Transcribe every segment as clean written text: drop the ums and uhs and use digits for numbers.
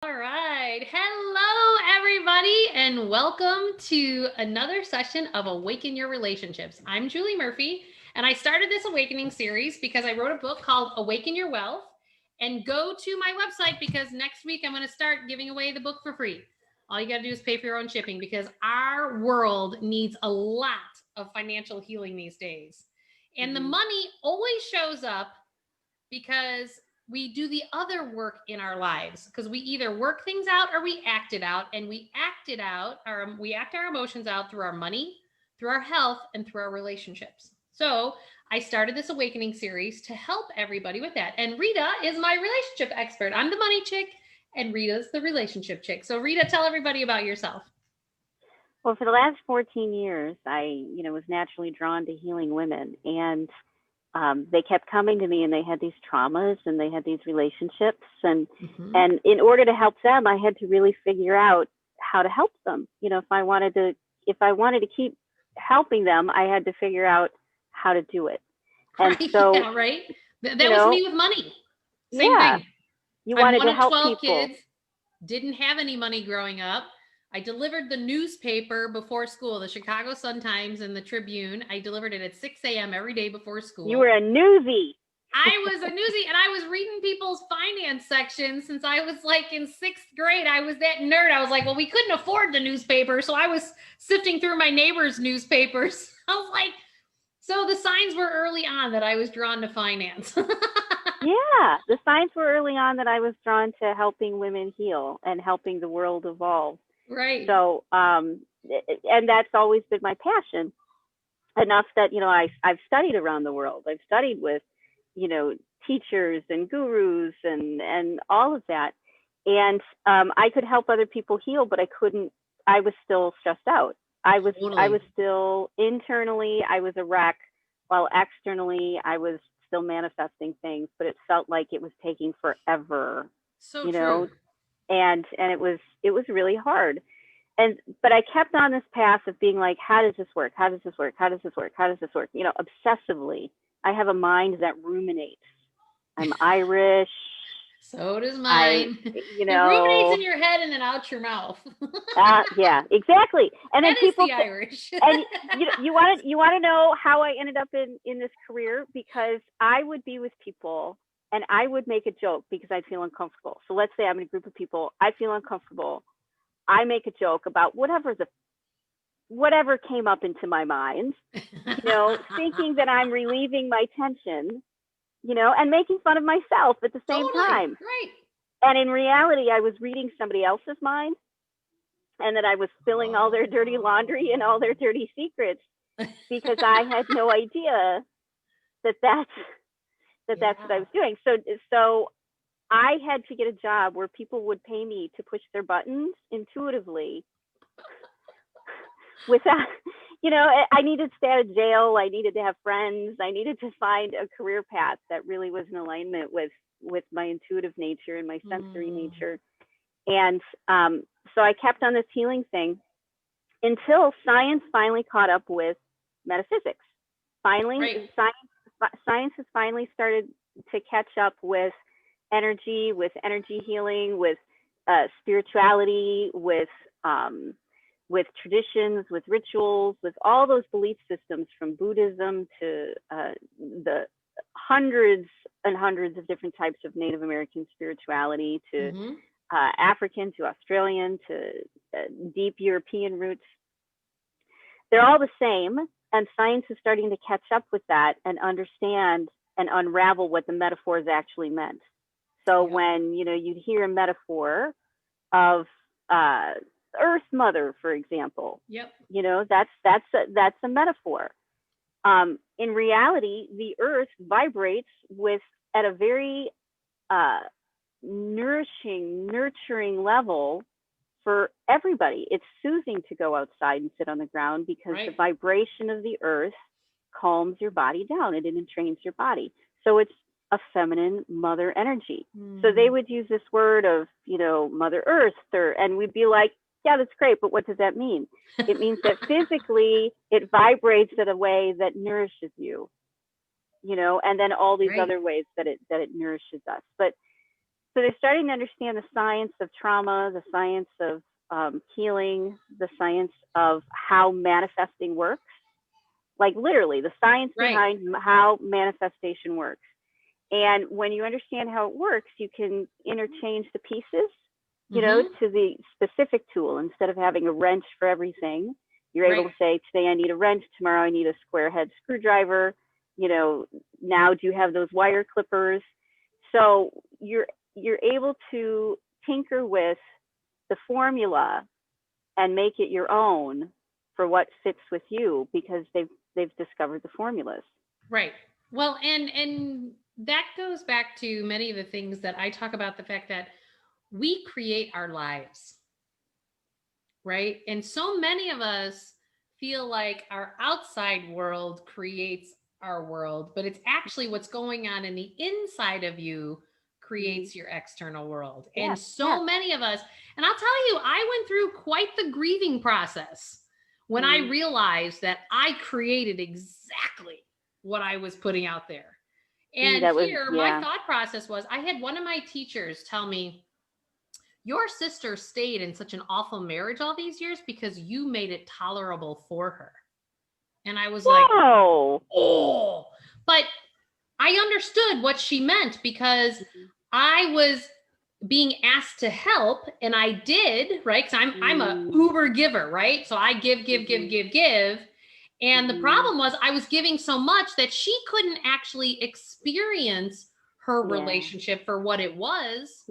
All right. Hello, everybody, and welcome to another session of Awaken Your Relationships. I'm Julie Murphy, and I started this awakening series because I wrote a book called Awaken Your Wealth. And go to my website because next week I'm going to start giving away the book for free. All you got to do is pay for your own shipping because our world needs a lot of financial healing these days. And the money always shows up because we do the other work in our lives, because we either work things out or we act it out, and we act our emotions out through our money, through our health, and through our relationships. So I started this awakening series to help everybody with that. And Rita is my relationship expert. I'm the money chick and Rita's the relationship chick. So Rita, tell everybody about yourself. Well, for the last 14 years, I, was naturally drawn to healing women, and they kept coming to me, and they had these traumas, and they had these relationships, and in order to help them, I had to really figure out how to help them. If I wanted to keep helping them, I had to figure out how to do it. And right, so, yeah, right. That was me with money. Same thing. You wanted to help 12 people. Kids, didn't have any money growing up. I delivered the newspaper before school, the Chicago Sun-Times and the Tribune. I delivered it at 6 a.m. every day before school. You were a newsie. I was a newsie, and I was reading people's finance sections since I was like in 6th grade. I was that nerd. I was like, well, we couldn't afford the newspaper, so I was sifting through my neighbors' newspapers. I was like, so the signs were early on that I was drawn to finance. Yeah, the signs were early on that I was drawn to helping women heal and helping the world evolve. Right. So, and that's always been my passion. Enough that, I've studied around the world. I've studied with, teachers and gurus and all of that. And I could help other people heal, but I was still stressed out. I was still internally, I was a wreck, while externally I was still manifesting things, but it felt like it was taking forever. So true. And it was really hard. But I kept on this path of being like, how does this work? How does this work? How does this work? How does this work? Obsessively. I have a mind that ruminates. I'm Irish. So does mine. It ruminates in your head and then out your mouth. Yeah, exactly. And then people, the Irish. And you want to know how I ended up in this career? Because I would be with people and I would make a joke because I'd feel uncomfortable. So let's say I'm in a group of people, I feel uncomfortable. I make a joke about whatever came up into my mind, thinking that I'm relieving my tension, and making fun of myself at the same time. Right. And in reality, I was reading somebody else's mind, and that I was spilling all their dirty laundry and all their dirty secrets because I had no idea that's what I was doing. So I had to get a job where people would pay me to push their buttons intuitively without, I needed to stay out of jail. I needed to have friends. I needed to find a career path that really was in alignment with my intuitive nature and my sensory nature. And so I kept on this healing thing until science finally caught up with metaphysics. Finally, science has finally started to catch up with energy healing, with spirituality, with traditions, with rituals, with all those belief systems, from Buddhism to the hundreds and hundreds of different types of Native American spirituality, to African, to Australian, to deep European roots. They're all the same, and science is starting to catch up with that and understand and unravel what the metaphors actually meant. So when, you'd hear a metaphor of Earth Mother, for example, that's a metaphor. In reality, the Earth vibrates at a very nurturing level for everybody. It's soothing to go outside and sit on the ground because the vibration of the Earth calms your body down and it entrains your body. So it's a feminine mother energy. So they would use this word of, Mother Earth, and we'd be like, yeah, that's great, but what does that mean? It means that physically it vibrates in a way that nourishes you, and then all these other ways that it nourishes us. But So they're starting to understand the science of trauma, the science of healing, the science of how manifesting works. Like literally the science behind how manifestation works. And when you understand how it works, you can interchange the pieces, you know, to the specific tool. Instead of having a wrench for everything, you're able to say, today I need a wrench, tomorrow I need a square head screwdriver. You know, now do you have those wire clippers? So you're able to tinker with the formula and make it your own for what fits with you, because they've discovered the formulas. Right. Well, and that goes back to many of the things that I talk about, the fact that we create our lives, right? And so many of us feel like our outside world creates our world, but it's actually what's going on in the inside of you creates your external world. And so many of us, and I'll tell you, I went through quite the grieving process when I realized that I created exactly what I was putting out there. And my thought process was, I had one of my teachers tell me, your sister stayed in such an awful marriage all these years because you made it tolerable for her. And I was like, oh, but I understood what she meant, because I was being asked to help, and I did, right? Because I'm a uber giver, right? So I give. And the problem was I was giving so much that she couldn't actually experience her relationship for what it was.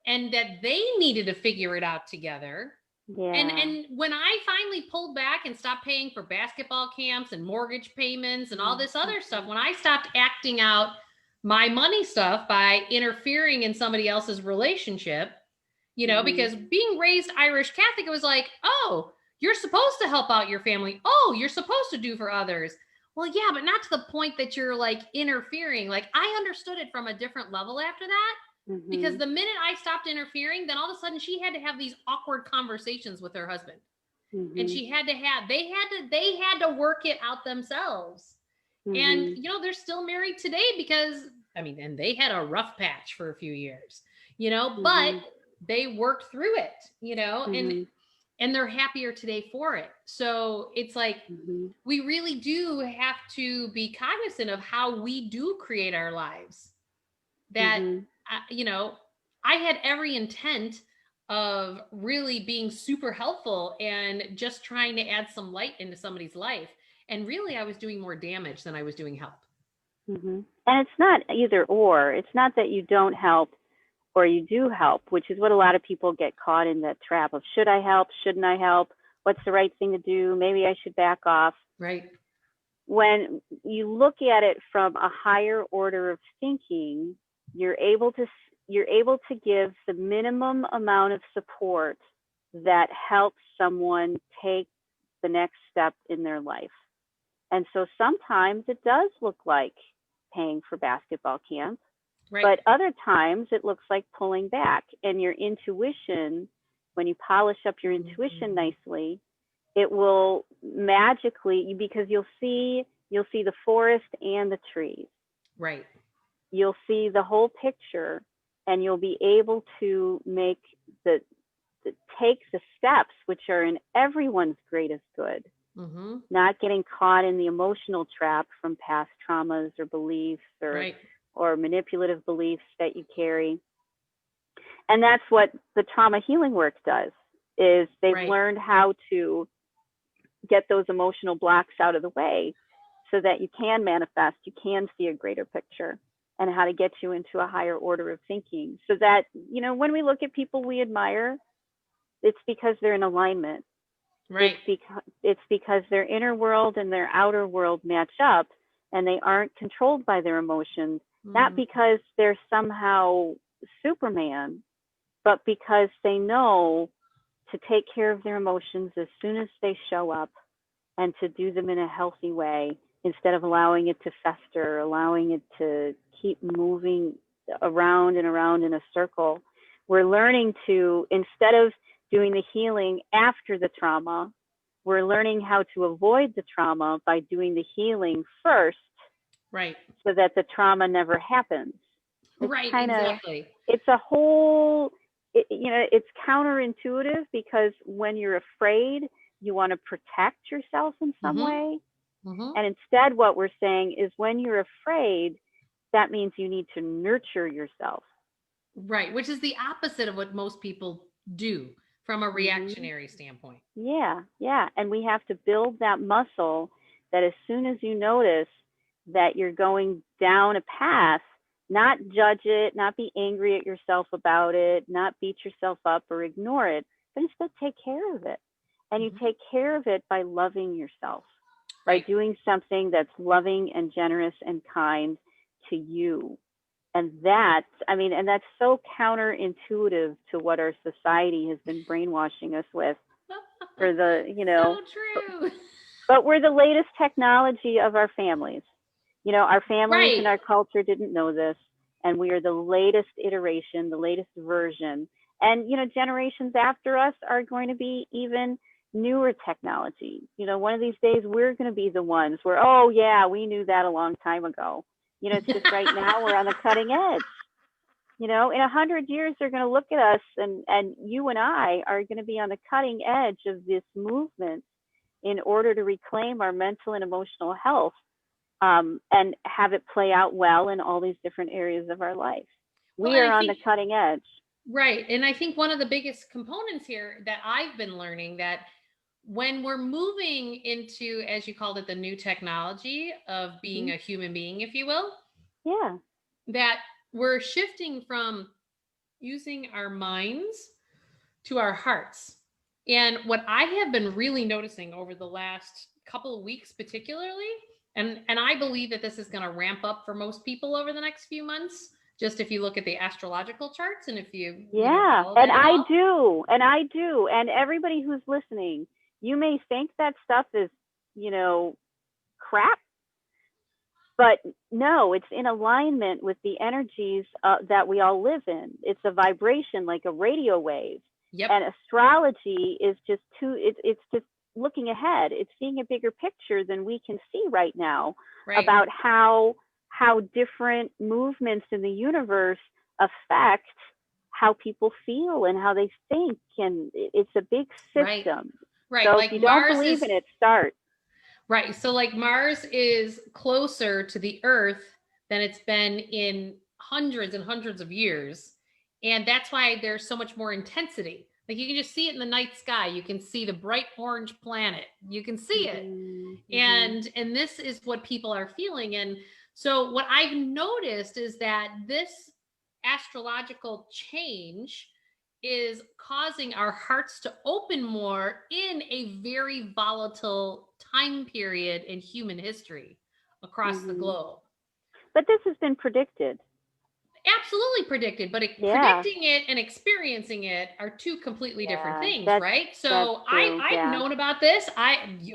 And that they needed to figure it out together. And when I finally pulled back and stopped paying for basketball camps and mortgage payments and all this other stuff, when I stopped acting out my money stuff by interfering in somebody else's relationship, you know, because being raised Irish Catholic, it was like, oh, you're supposed to help out your family. Oh, you're supposed to do for others. Well, yeah, but not to the point that you're like interfering. Like, I understood it from a different level after that. Because the minute I stopped interfering, then all of a sudden she had to have these awkward conversations with her husband. And she had to have, they had to work it out themselves. And, you know, they're still married today because, I mean, and they had a rough patch for a few years, you know, but they worked through it, you know, and they're happier today for it. So it's like, we really do have to be cognizant of how we do create our lives. That, you know, I had every intent of really being super helpful and just trying to add some light into somebody's life. And really, I was doing more damage than I was doing help. And it's not either or. It's not that you don't help or you do help, which is what a lot of people get caught in, that trap of, should I help? Shouldn't I help? What's the right thing to do? Maybe I should back off. Right. When you look at it from a higher order of thinking, you're able to give the minimum amount of support that helps someone take the next step in their life. And so sometimes it does look like paying for basketball camp, but other times it looks like pulling back. And your intuition, when you polish up your intuition nicely, it will magically, because you'll see the forest and the trees. Right. You'll see the whole picture, and you'll be able to make take the steps which are in everyone's greatest good. Not getting caught in the emotional trap from past traumas or beliefs or manipulative beliefs that you carry. And that's what the trauma healing work does, is they've learned how to get those emotional blocks out of the way so that you can manifest, you can see a greater picture, and how to get you into a higher order of thinking. So that, you know, when we look at people we admire, it's because they're in alignment. Right. It's because their inner world and their outer world match up, and they aren't controlled by their emotions, not because they're somehow Superman, but because they know to take care of their emotions as soon as they show up, and to do them in a healthy way, instead of allowing it to fester, allowing it to keep moving around and around in a circle. We're learning to, instead of doing the healing after the trauma, we're learning how to avoid the trauma by doing the healing first. Right. So that the trauma never happens. Right, exactly. It's a whole, it's counterintuitive, because when you're afraid, you want to protect yourself in some way. And instead, what we're saying is, when you're afraid, that means you need to nurture yourself. Right, which is the opposite of what most people do from a reactionary standpoint. Yeah, yeah. And we have to build that muscle, that as soon as you notice that you're going down a path, not judge it, not be angry at yourself about it, not beat yourself up or ignore it, but instead take care of it. And you take care of it by loving yourself, by doing something that's loving and generous and kind to you. And that's, and that's so counterintuitive to what our society has been brainwashing us with for the, So true. But we're the latest technology of our families. Our families and our culture didn't know this. And we are the latest iteration, the latest version. And, generations after us are going to be even newer technology. One of these days, we're going to be the ones where, oh, yeah, we knew that a long time ago. It's just right now we're on the cutting edge. In 100 years, they're going to look at us, and you and I are going to be on the cutting edge of this movement in order to reclaim our mental and emotional health, and have it play out well in all these different areas of our life. We are on the cutting edge. Right. And I think one of the biggest components here that I've been learning, that when we're moving into, as you called it, the new technology of being a human being, if you will, that we're shifting from using our minds to our hearts. And what I have been really noticing over the last couple of weeks, particularly, and I believe that this is going to ramp up for most people over the next few months, just if you look at the astrological charts, and if you and I do, and everybody who's listening, you may think that stuff is, crap, but no, it's in alignment with the energies that we all live in. It's a vibration, like a radio wave. And astrology is just it's just looking ahead. It's seeing a bigger picture than we can see right now, about how different movements in the universe affect how people feel and how they think. And it's a big system. Right. So like if you Mars don't believe in it, start. Right. So like Mars is closer to the Earth than it's been in hundreds and hundreds of years. And that's why there's so much more intensity. Like you can just see it in the night sky. You can see the bright orange planet. You can see it. And this is what people are feeling. And so what I've noticed is that this astrological change is causing our hearts to open more in a very volatile time period in human history across the globe. But this has been predicted. Absolutely predicted, but predicting it and experiencing it are two completely different things, right? So I've known about this.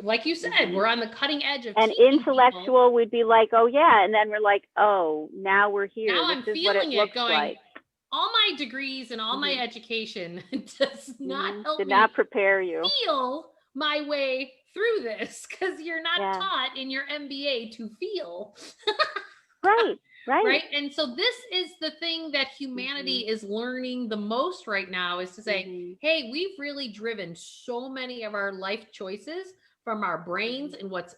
Like you said, we're on the cutting edge of and intellectual people. Would be like, oh yeah, and then we're like, oh, now we're here. Now this I'm is feeling what it looks going, like. All my degrees and all my education does not help Did not prepare you feel my way through this, because you're not taught in your MBA to feel. Right. And so this is the thing that humanity is learning the most right now, is to say, hey, we've really driven so many of our life choices from our brains and what's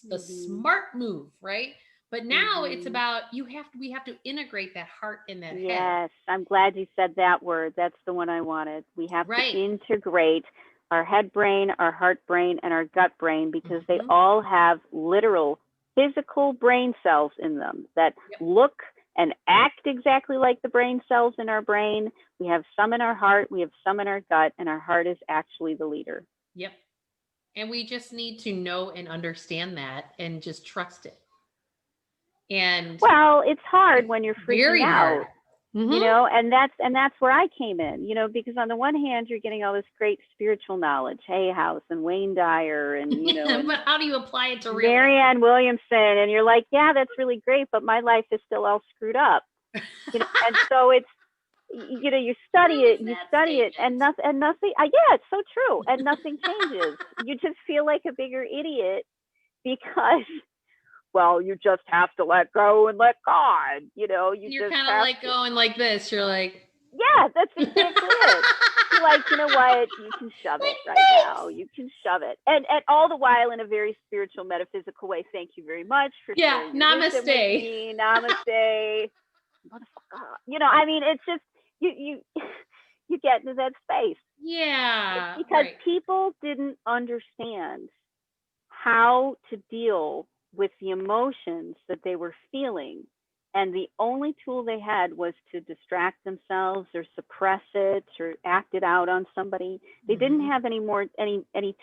the smart move, right? But now it's about we have to integrate that heart in that head. Yes, I'm glad you said that word. That's the one I wanted. We have to integrate our head brain, our heart brain, and our gut brain, because they all have literal physical brain cells in them that look and act exactly like the brain cells in our brain. We have some in our heart, we have some in our gut, and our heart is actually the leader. Yep. And we just need to know and understand that and just trust it. And well, it's hard when you're freaking out. Hard. And that's where I came in, because on the one hand, you're getting all this great spiritual knowledge, Hay House and Wayne Dyer, and and but how do you apply it to real Marianne Williamson? And you're like, yeah, that's really great, but my life is still all screwed up. And so it's, you study it, and nothing. Yeah, it's so true, and nothing changes. You just feel like a bigger idiot, because well, you just have to let go and let God, you know, you're kind of like going like this. You're like, yeah, that's exactly it. You're like, you know what? You can shove it right now. You can shove it. And all the while in a very spiritual, metaphysical way. Thank you very much for sharing your wisdom with me. Namaste. Motherfucker. You know, I mean, it's just, you get into that space. Yeah. It's because people didn't understand how to deal with the emotions that they were feeling. And the only tool they had was to distract themselves or suppress it or act it out on somebody. They didn't have any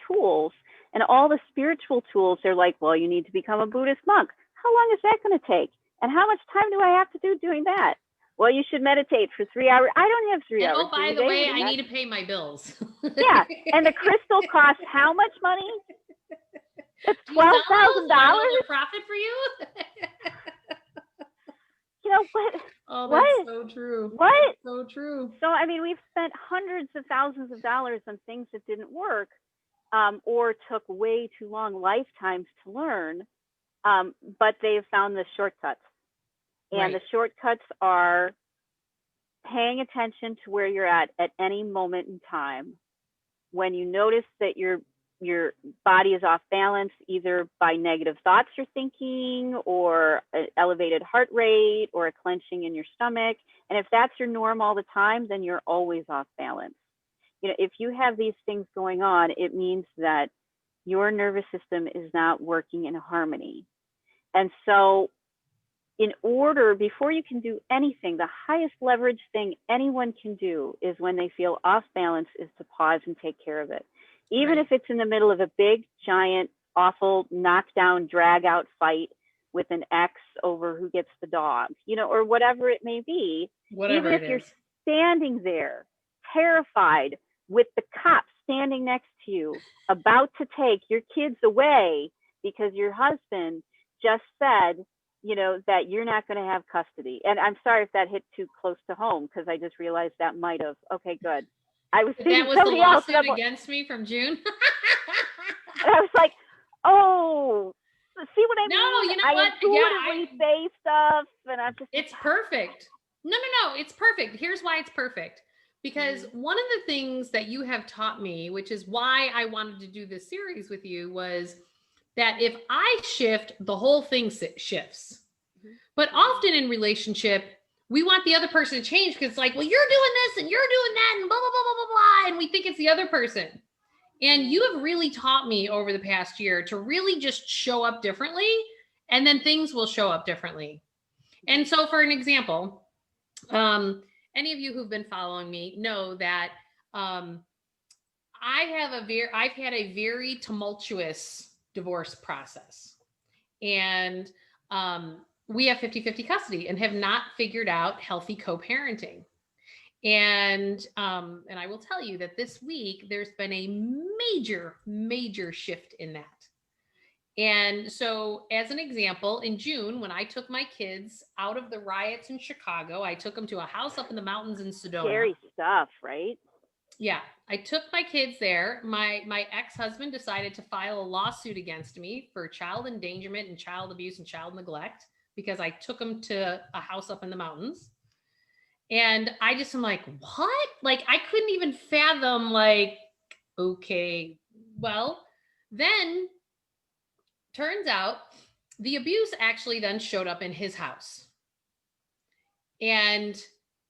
tools. And all the spiritual tools, they're like, well, you need to become a Buddhist monk. How long is that going to take? And how much time do I have to do doing that? Well, you should meditate for 3 hours. I don't have 3 hours. Oh, by the way, I need to pay my bills. Yeah. And the crystal costs how much money? It's $12,000. Profit for you? You know what? Oh, that's so true. What? That's so true. So, I mean, we've spent hundreds of thousands of dollars on things that didn't work, or took way too long lifetimes to learn, but they've found the shortcuts. And the shortcuts are paying attention to where you're at any moment in time. When you notice that your body is off balance, either by negative thoughts you're thinking, or an elevated heart rate, or a clenching in your stomach. And if that's your norm all the time, then you're always off balance. You know, if you have these things going on, it means that your nervous system is not working in harmony. And so before you can do anything, the highest leverage thing anyone can do is when they feel off balance is to pause and take care of it. Even if it's in the middle of a big, giant, awful, knockdown, drag out fight with an ex over who gets the dog, you know, or whatever it may be. Even if you're standing there, terrified, with the cops standing next to you, about to take your kids away because your husband just said, you know, that you're not going to have custody. And I'm sorry if that hit too close to home, because I just realized that might have. Okay, good. I was thinking that was the lawsuit against me from June. And I was like, oh, see what I mean? No, you know I what? intuitively say stuff, and I'm just. It's perfect. No, it's perfect. Here's why it's perfect. Because one of the things that you have taught me, which is why I wanted to do this series with you, was that if I shift, the whole thing shifts. But often in relationship, we want the other person to change because it's like, well, you're doing this and you're doing that and blah, blah, blah, blah, blah, blah. And we think it's the other person. And you have really taught me over the past year to really just show up differently, and then things will show up differently. And so for an example, any of you who've been following me know that I've had a very tumultuous divorce process. And we have 50-50 custody and have not figured out healthy co-parenting. And I will tell you that this week there's been a major shift in that. And so as an example, in June, when I took my kids out of the riots in Chicago, I took them to a house up in the mountains in Sedona. Scary stuff, right? Yeah, I took my kids there. My ex-husband decided to file a lawsuit against me for child endangerment and child abuse and child neglect because I took them to a house up in the mountains. And I just am like, what? Like, I couldn't even fathom, like, okay, well, then turns out the abuse actually then showed up in his house. And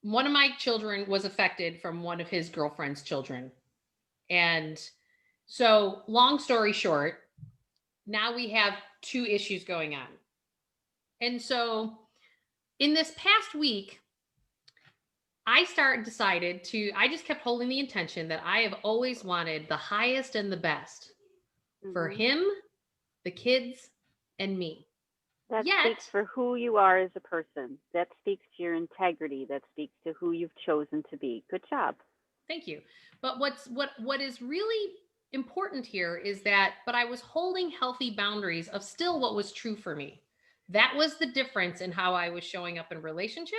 one of my children was affected from one of his girlfriend's children. And so long story short, now we have two issues going on. And so in this past week, I just kept holding the intention that I have always wanted the highest and the best for him, the kids, and me. That speaks for who you are as a person. That speaks to your integrity. That speaks to who you've chosen to be. Good job. Thank you. But what is really important here is that, but I was holding healthy boundaries of still what was true for me. That was the difference in how I was showing up in relationship,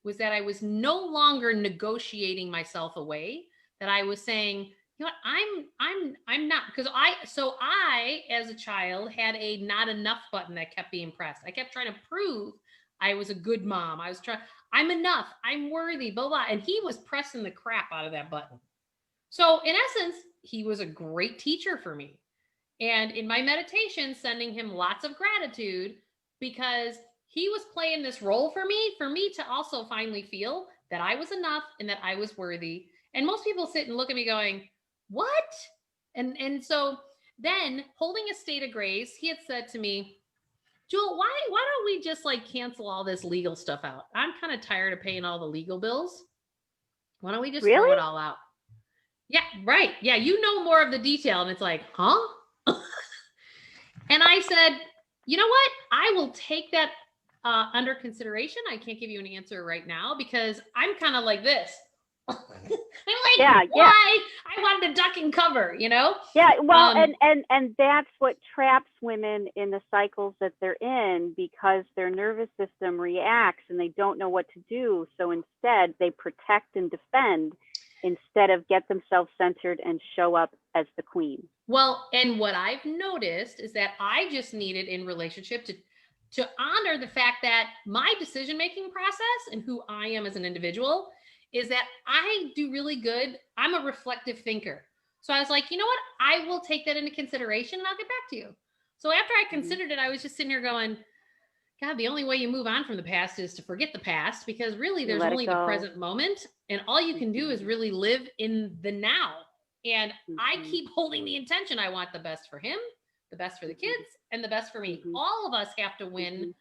was that I was no longer negotiating myself away, that I was saying, you know what, I'm not, because I as a child had a not enough button that kept being pressed. I kept trying to prove I was a good mom. I was trying, I'm enough, I'm worthy, blah blah, and he was pressing the crap out of that button. So in essence, he was a great teacher for me. And in my meditation, sending him lots of gratitude, because he was playing this role for me to also finally feel that I was enough and that I was worthy. And most people sit and look at me going, what? And so then, holding a state of grace, he had said to me, Jewel, why don't we just like cancel all this legal stuff out? I'm kind of tired of paying all the legal bills. Why don't we just throw Really? it all out? Yeah, right. Yeah, you know more of the detail. And it's like, huh? And I said, you know what? I will take that under consideration. I can't give you an answer right now because I'm kind of like this. I'm like, Yeah, why? I wanted to duck and cover, you know? Yeah, well, and that's what traps women in the cycles that they're in, because their nervous system reacts and they don't know what to do. So instead, they protect and defend instead of get themselves centered and show up as the queen. Well, and what I've noticed is that I just needed in relationship to honor the fact that my decision-making process and who I am as an individual is that I do really good. I'm a reflective thinker. So I was like, you know what? I will take that into consideration and I'll get back to you. So after I considered it, I was just sitting here going, God, the only way you move on from the past is to forget the past, because really there's only the present moment, and all you can do is really live in the now. And I keep holding the intention. I want the best for him, the best for the kids, and the best for me. All of us have to win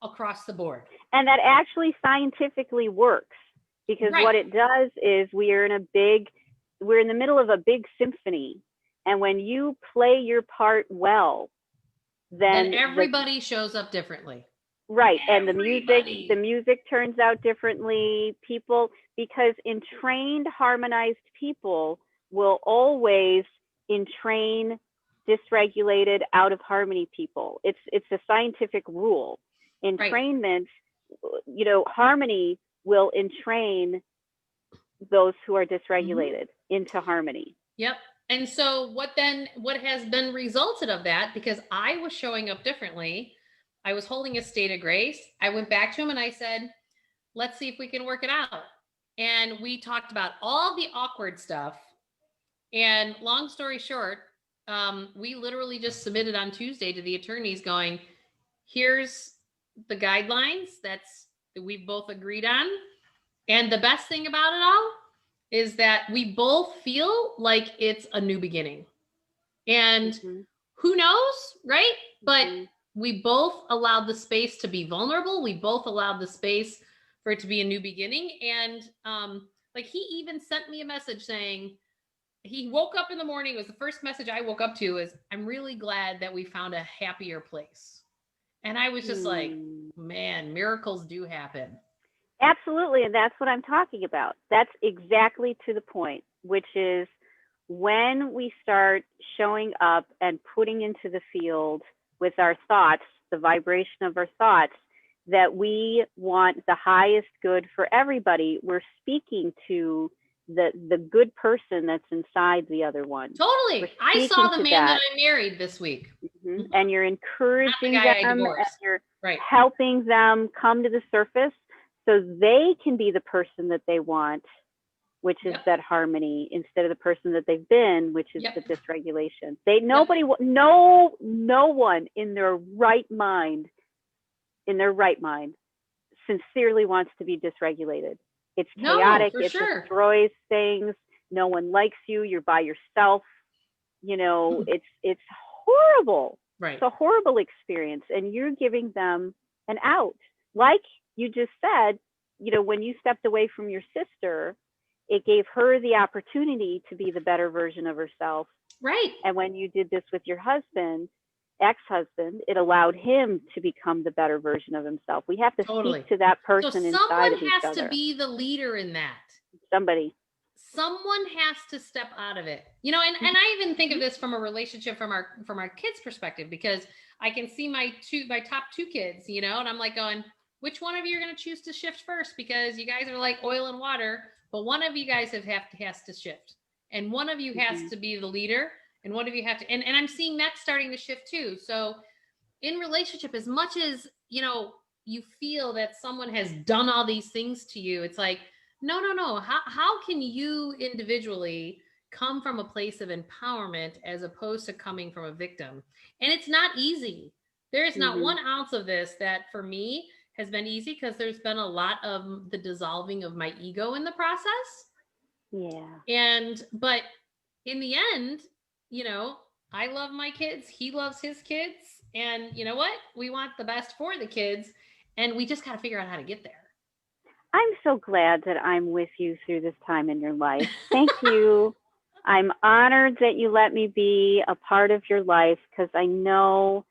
across the board. And that actually scientifically works, because what it does is we're in the middle of a big symphony. And when you play your part well, then everybody shows up differently. Right. And the music turns out differently. People, because entrained, harmonized people will always entrain dysregulated, out of harmony people. It's a scientific rule. Entrainment, you know, harmony will entrain those who are dysregulated into harmony. Yep. And so what has been resulted of that, because I was showing up differently, I was holding a state of grace. I went back to him and I said, let's see if we can work it out. And we talked about all the awkward stuff. And long story short, we literally just submitted on Tuesday to the attorneys going, here's the guidelines that we both agreed on. And the best thing about it all is that we both feel like it's a new beginning. And who knows, right? But we both allowed the space to be vulnerable. We both allowed the space for it to be a new beginning. And like, he even sent me a message saying, he woke up in the morning. It was the first message I woke up to is, I'm really glad that we found a happier place. And I was just like, man, miracles do happen. Absolutely. And that's what I'm talking about. That's exactly to the point, which is when we start showing up and putting into the field with our thoughts, the vibration of our thoughts, that we want the highest good for everybody, we're speaking to the good person that's inside the other one. Totally. I saw the man that I married this week. And you're encouraging them, and you're helping them come to the surface so they can be the person that they want, which is that harmony, instead of the person that they've been, which is the dysregulation. No one in their right mind sincerely wants to be dysregulated. It's chaotic. It destroys things. No one likes you. You're by yourself. You know, it's horrible. Right. It's a horrible experience. And you're giving them an out. Like you just said, you know, when you stepped away from your sister, it gave her the opportunity to be the better version of herself. Right. And when you did this with your husband, ex-husband, it allowed him to become the better version of himself. We have to speak to that person inside of each other. Someone has to be the leader in that. Someone has to step out of it. You know, and I even think of this from a relationship from our kids' perspective, because I can see my top two kids, you know, and I'm like going, which one of you are going to choose to shift first? Because you guys are like oil and water, but one of you guys has to shift. And one of you has to be the leader, and one of you have to, and I'm seeing that starting to shift too. So in relationship, as much as, you feel that someone has done all these things to you, it's like, no. How can you individually come from a place of empowerment as opposed to coming from a victim? And it's not easy. There is not 1 ounce of this that for me has been easy, because there's been a lot of the dissolving of my ego in the process. Yeah. But in the end, I love my kids. He loves his kids. And you know what? We want the best for the kids. And we just got to figure out how to get there. I'm so glad that I'm with you through this time in your life. Thank you. I'm honored that you let me be a part of your life, because I know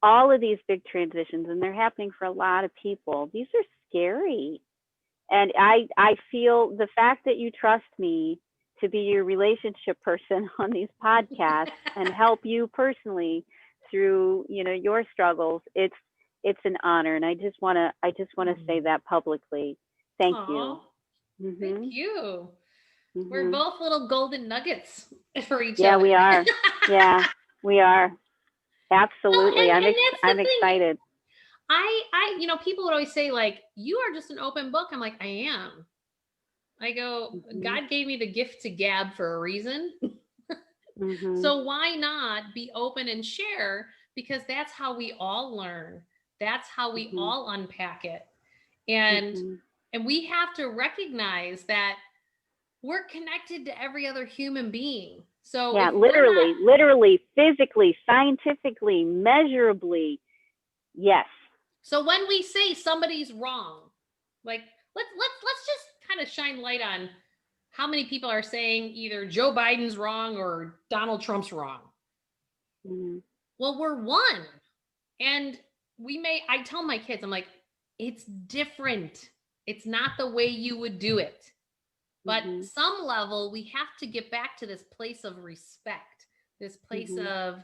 all of these big transitions, and they're happening for a lot of people. These are scary. And I feel the fact that you trust me to be your relationship person on these podcasts and help you personally through, your struggles. It's an honor. And I just want to say that publicly. Thank you. Thank you. We're both little golden nuggets for each other. Yeah, we are. Yeah, we are. Absolutely. Well, I'm excited. People would always say, like, you are just an open book. I'm like, I am. I go, God gave me the gift to gab for a reason. So why not be open and share? Because that's how we all learn. That's how we all unpack it. And we have to recognize that we're connected to every other human being. So yeah, literally, physically, scientifically, measurably. Yes. So when we say somebody's wrong, like let's just kind of shine light on how many people are saying either Joe Biden's wrong or Donald Trump's wrong. Well, we're one. And I tell my kids, I'm like, it's different. It's not the way you would do it. But some level, we have to get back to this place of respect, this place of,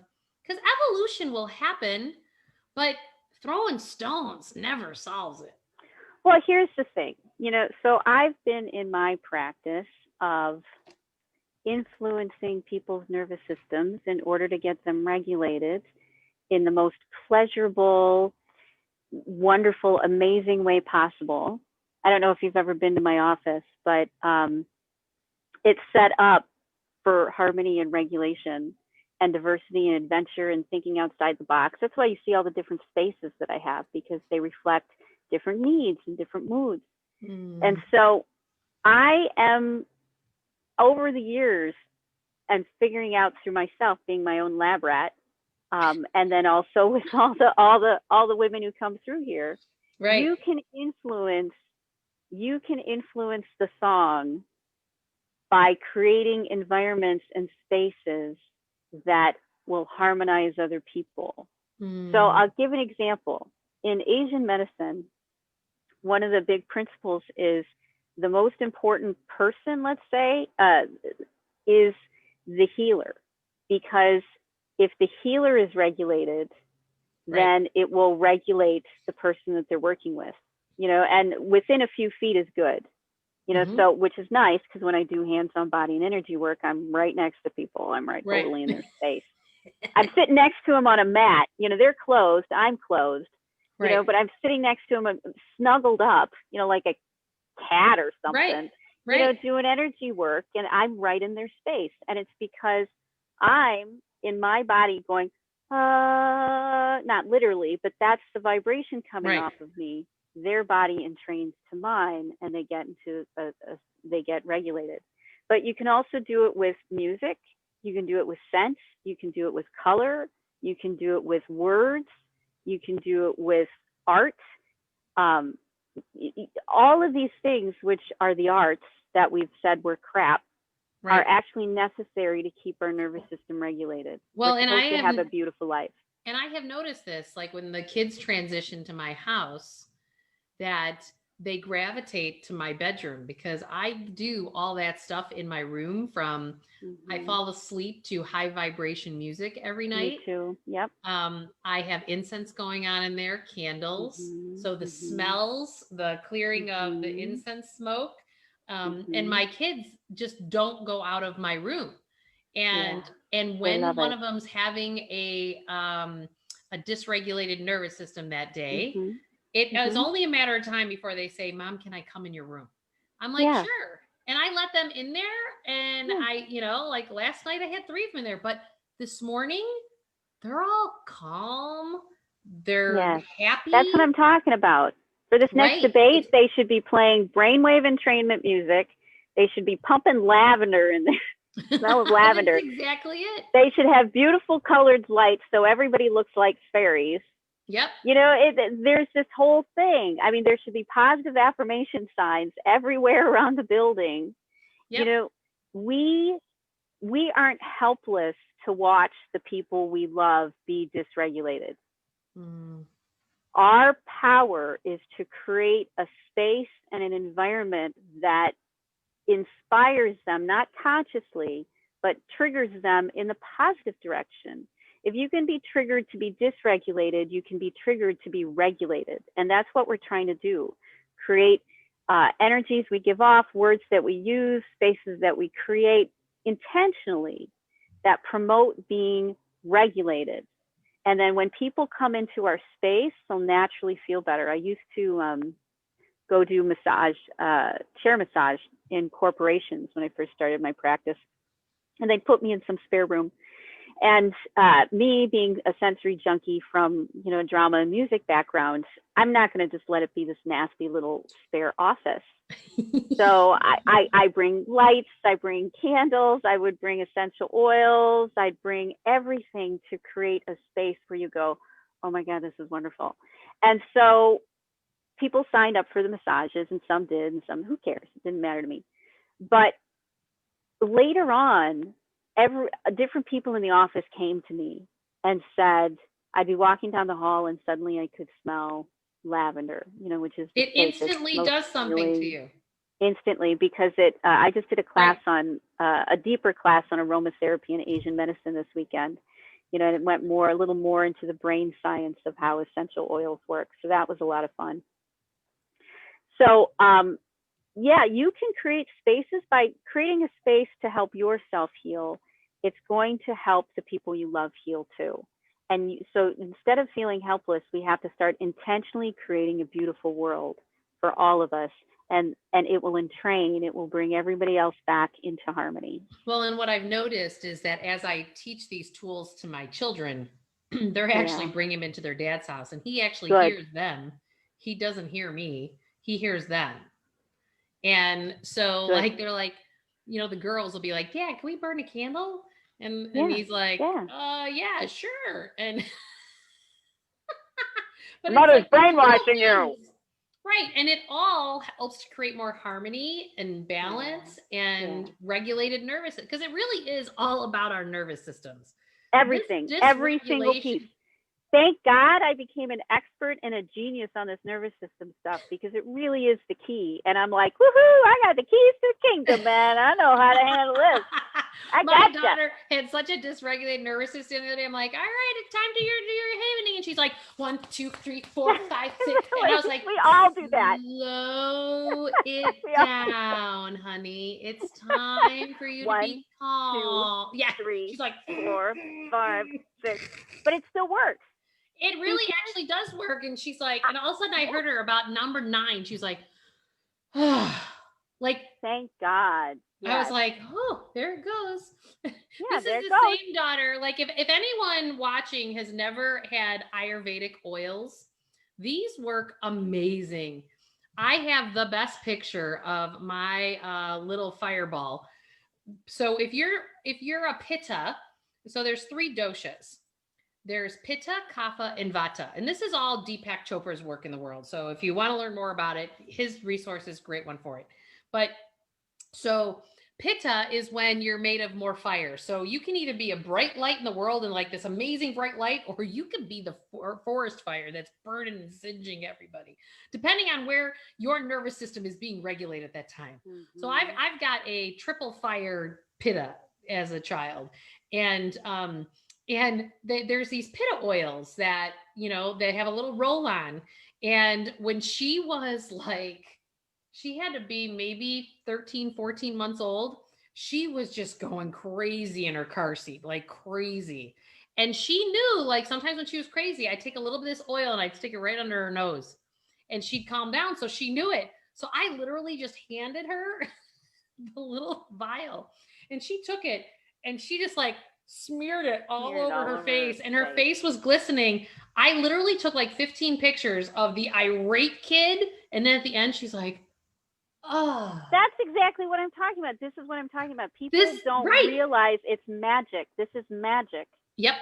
because evolution will happen, but throwing stones never solves it. Well, here's the thing, so I've been in my practice of influencing people's nervous systems in order to get them regulated in the most pleasurable, wonderful, amazing way possible. I don't know if you've ever been to my office, but it's set up for harmony and regulation and diversity and adventure and thinking outside the box. That's why you see all the different spaces that I have, because they reflect different needs and different moods. And so I am, over the years, and figuring out through myself, being my own lab rat, and then also with all the women who come through here, right. you can influence the song by creating environments and spaces that will harmonize other people. So I'll give an example. In Asian medicine, one of the big principles is the most important person, let's say, is the healer. Because if the healer is regulated, then it will regulate the person that they're working with, and within a few feet is good. So, which is nice, because when I do hands-on body and energy work, I'm right next to people. I'm totally in their space. I'm sitting next to them on a mat. They're closed. I'm closed. But I'm sitting next to them, snuggled up, like a cat or something. Doing energy work, and I'm right in their space. And it's because I'm in my body going, not literally, but that's the vibration coming off of me. Their body entrains to mine, and they get into they get regulated. But you can also do it with music. You can do it with scent. You can do it with color. You can do it with words. You can do it with art. All of these things, which are the arts that we've said were crap, are actually necessary to keep our nervous system regulated. Well, we're supposed to have a beautiful life. And I have noticed this, like when the kids transition to my house, that they gravitate to my bedroom, because I do all that stuff in my room, from I fall asleep to high vibration music every night. Me too. Yep. I have incense going on in there, candles. So the smells, the clearing of the incense smoke, And my kids just don't go out of my room. And when one of them's having a dysregulated nervous system that day, it is only a matter of time before they say, Mom, can I come in your room? I'm like, sure. And I let them in there. And I, like last night I had 3 of them in there, but this morning they're all calm. They're happy. That's what I'm talking about. For this next debate, they should be playing brainwave entrainment music. They should be pumping lavender in there. Smell of lavender. That's exactly it. They should have beautiful colored lights so everybody looks like fairies. Yep. There's this whole thing. I mean, there should be positive affirmation signs everywhere around the building. Yep. We aren't helpless to watch the people we love be dysregulated. Our power is to create a space and an environment that inspires them, not consciously, but triggers them in the positive direction. If you can be triggered to be dysregulated, you can be triggered to be regulated. And that's what we're trying to do. Create energies we give off, words that we use, spaces that we create intentionally that promote being regulated. And then when people come into our space, they'll naturally feel better. I used to go do massage, chair massage in corporations when I first started my practice. And they'd put me in some spare room. And me being a sensory junkie from, drama and music background, I'm not going to just let it be this nasty little spare office. So I bring lights, I bring candles, I would bring essential oils, I'd bring everything to create a space where you go, oh my God, this is wonderful. And so people signed up for the massages, and some did, and some, who cares? It didn't matter to me. But later on, different people in the office came to me and said, I'd be walking down the hall and suddenly I could smell lavender, which is it instantly does something to you. Instantly, because I just did a class on a deeper class on aromatherapy and Asian medicine this weekend, and it went a little more into the brain science of how essential oils work. So that was a lot of fun. So you can create spaces by creating a space to help yourself heal. It's going to help the people you love heal too. And so instead of feeling helpless, we have to start intentionally creating a beautiful world for all of us. And it will entrain, it will bring everybody else back into harmony. Well, and what I've noticed is that as I teach these tools to my children, they're actually bringing them into their dad's house, and he actually hears them. He doesn't hear me. He hears them. And so they're like, the girls will be like, Dad, can we burn a candle? And he's like, yeah, sure. And but Mother's brainwashing you. Right. And it all helps to create more harmony and balance and regulated nervous, because it really is all about our nervous systems. Everything, every single piece. Thank God I became an expert and a genius on this nervous system stuff, because it really is the key. And I'm like, woohoo, I got the keys to the kingdom, man. I know how to handle this. My daughter had such a dysregulated nervous system the other day. I'm like, all right, it's time to do your havening. And she's like, 1, 2, 3, 4, 5, 6. And I was like, we all do that. Slow it down, honey. It's time for you to be calm. 2, 3, she's like 4, 5, 6. But it still works. It really actually does work. And she's like, and all of a sudden I heard her about number 9. She's like, like, thank God. Yes. I was like, oh, there it goes. This is the same daughter. Like, if anyone watching has never had Ayurvedic oils, these work amazing. I have the best picture of my little fireball. So if you're a Pitta, so there's 3 doshas. There's Pitta, Kapha, and Vata. And this is all Deepak Chopra's work in the world. So if you want to learn more about it, his resource is a great one for it. But so Pitta is when you're made of more fire. So you can either be a bright light in the world and like this amazing bright light, or you could be the forest fire that's burning and singeing everybody, depending on where your nervous system is being regulated at that time. Mm-hmm. So I've got a triple fire Pitta as a child. And there's these Pitta oils that, they have a little roll on. And when she was like She had to be maybe 13, 14 months old. She was just going crazy in her car seat, like crazy. And she knew, like, sometimes when she was crazy, I'd take a little bit of this oil and I'd stick it right under her nose and she'd calm down. So she knew it. So I literally just handed her the little vial and she took it and she just like smeared it all over her face and her face was glistening. I literally took like 15 pictures of the irate kid. And then at the end, she's like, oh. That's exactly what I'm talking about. This is what I'm talking about. People don't realize it's magic. This is magic. Yep.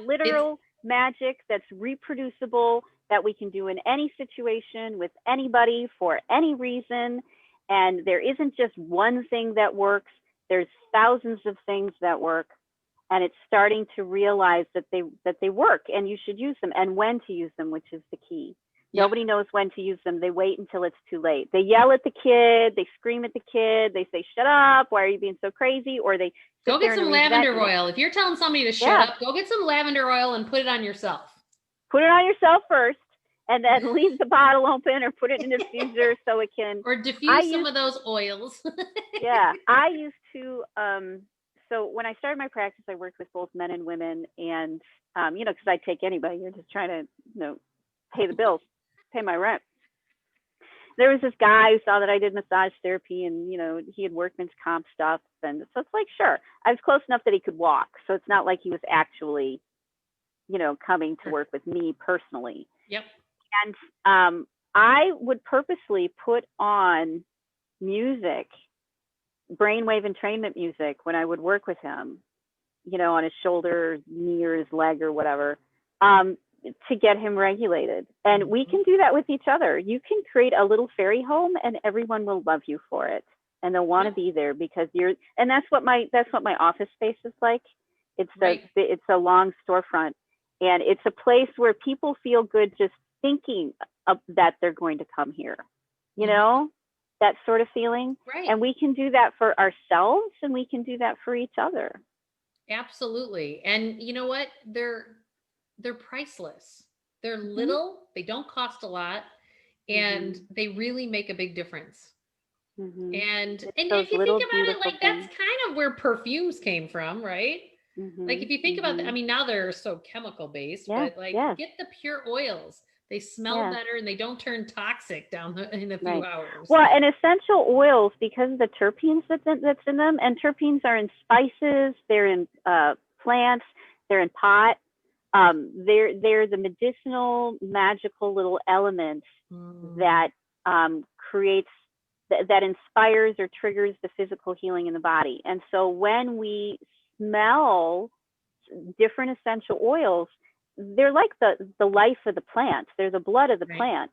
Literal magic that's reproducible, that we can do in any situation with anybody for any reason. And there isn't just one thing that works. There's thousands of things that work. And it's starting to realize that they work and you should use them and when to use them, which is the key. Yep. Nobody knows when to use them. They wait until it's too late. They yell at the kid. They scream at the kid. They say, shut up. Why are you being so crazy? Or they go get some lavender oil. If you're telling somebody to shut up, go get some lavender oil and put it on yourself. Put it on yourself first and then leave the bottle open or put it in a diffuser so it can. Or diffuse some of those oils. Yeah. I used to, so when I started my practice, I worked with both men and women and, because I'd take anybody. You're just trying to, pay the bills, pay my rent. There was this guy who saw that I did massage therapy and, he had workman's comp stuff. And so it's like, sure, I was close enough that he could walk. So it's not like he was actually, coming to work with me personally. Yep. And I would purposely put on music, brainwave entrainment music when I would work with him, on his shoulder, knee, or his leg or whatever, to get him regulated. And we can do that with each other. You can create a little fairy home and everyone will love you for it. And they'll want to be there because and that's what my office space is like. It's a long storefront and it's a place where people feel good just thinking that they're going to come here, that sort of feeling. Right. And we can do that for ourselves and we can do that for each other. Absolutely. And you know what? They're priceless. They're little, they don't cost a lot, and they really make a big difference. And if you think about it, like that's kind of where perfumes came from, right? Like if you think about that, I mean, now they're so chemical based, but like get the pure oils. They smell better and they don't turn toxic in a few hours. Well, and essential oils, because of the terpenes that's in them, and terpenes are in spices, they're in plants, they're in pot. They're the medicinal, magical little elements that creates, that inspires or triggers the physical healing in the body. And so when we smell different essential oils, they're like the life of the plant. They're the blood of the plant.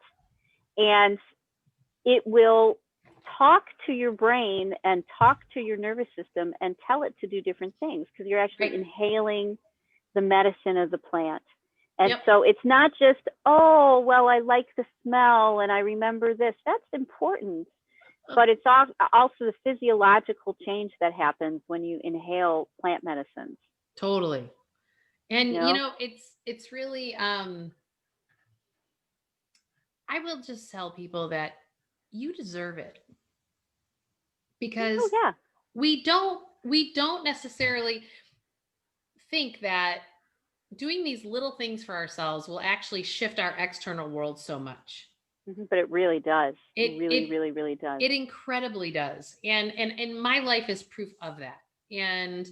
And it will talk to your brain and talk to your nervous system and tell it to do different things because you're actually inhaling the medicine of the plant. And so it's not just, oh, well, I like the smell and I remember this. That's important. But it's also the physiological change that happens when you inhale plant medicines. Totally. And, it's really, I will just tell people that you deserve it. Because we don't necessarily think that doing these little things for ourselves will actually shift our external world so much. But it really does. It really does. It incredibly does. And my life is proof of that. And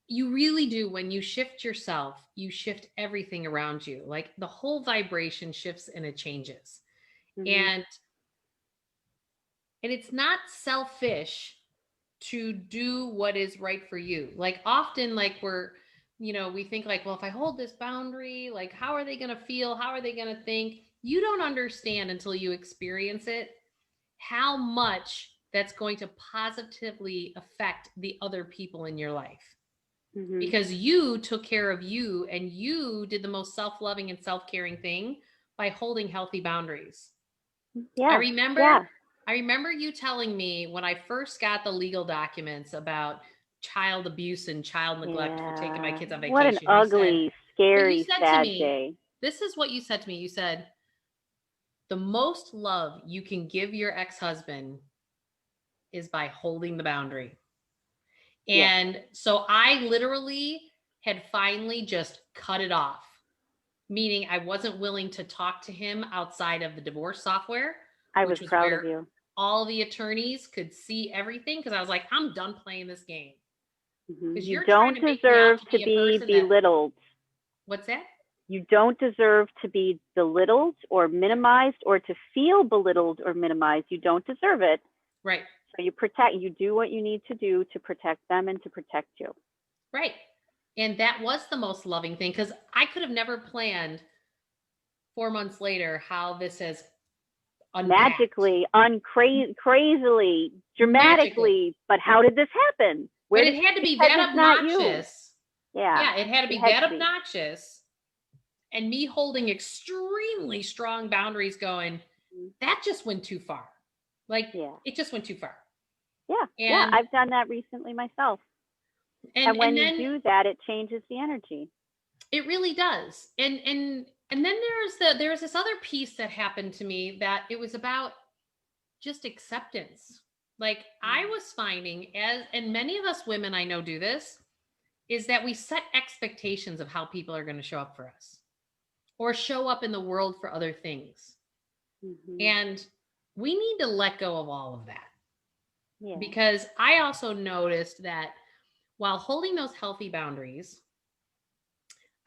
you really do. When you shift yourself, you shift everything around you. Like the whole vibration shifts and it changes. And it's not selfish to do what is right for you. Like often, like we think like, well, if I hold this boundary, like how are they going to feel? How are they going to think? You don't understand until you experience it, how much that's going to positively affect the other people in your life. Because you took care of you and you did the most self-loving and self-caring thing by holding healthy boundaries. I remember you telling me when I first got the legal documents about child abuse and child neglect for taking my kids on vacation. What an ugly, scary, sad day. This is what you said to me. You said, the most love you can give your ex-husband is by holding the boundary. And so I literally had finally just cut it off, meaning I wasn't willing to talk to him outside of the divorce software. I was proud of you. All the attorneys could see everything, because I was like, I'm done playing this game. You don't deserve to be belittled. What's that? You don't deserve to be belittled or minimized, or to feel belittled or minimized. You don't deserve it. Right. So you do what you need to do to protect them and to protect you. Right. And that was the most loving thing, because I could have never planned 4 months later how this has unpacked. Magically, crazily, dramatically. But how did this happen? But it had to be that obnoxious. Yeah, it had to be that obnoxious. And me holding extremely strong boundaries going, that just went too far. It just went too far. Yeah, I've done that recently myself. And when you do that, it changes the energy. It really does. And then there's this other piece that happened to me, that it was about just acceptance. Like, I was finding, and many of us women I know do this, is that we set expectations of how people are going to show up for us or show up in the world for other things. And we need to let go of all of that. Yeah. Because I also noticed that while holding those healthy boundaries,